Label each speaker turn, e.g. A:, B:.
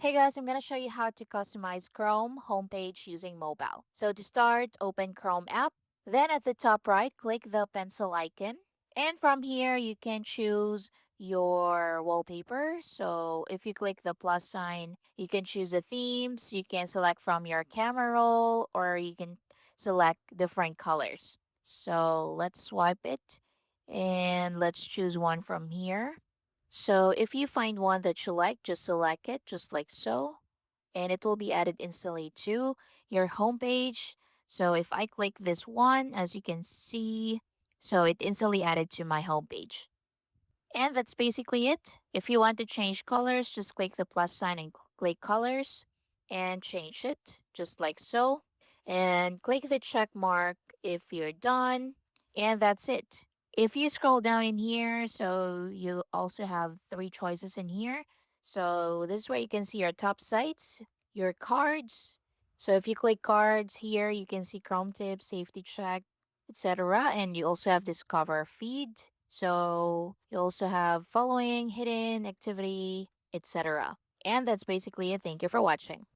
A: Hey guys, I'm going to show you how to customize Chrome homepage using mobile. So to start, open Chrome app. Then at the top right, click the pencil icon. And from here, you can choose your wallpaper. So if you click the plus sign, you can choose the themes. You can select from your camera roll or you can select different colors. So let's swipe it and let's choose one from here. So if you find one that you like, just select it just like so, and it will be added instantly to your homepage. So if I click this one, as you can see, so it instantly added to my homepage. And that's basically it. If you want to change colors, just click the plus sign and click colors and change it just like so. And click the check mark if you're done. And that's it. If you scroll down in here, so you also have three choices in here. So this is where you can see your top sites, your cards. So if you click cards here, you can see Chrome tips, safety check, etc. And you also have Discover feed. So you also have following, hidden, activity, etc. And that's basically it. Thank you for watching.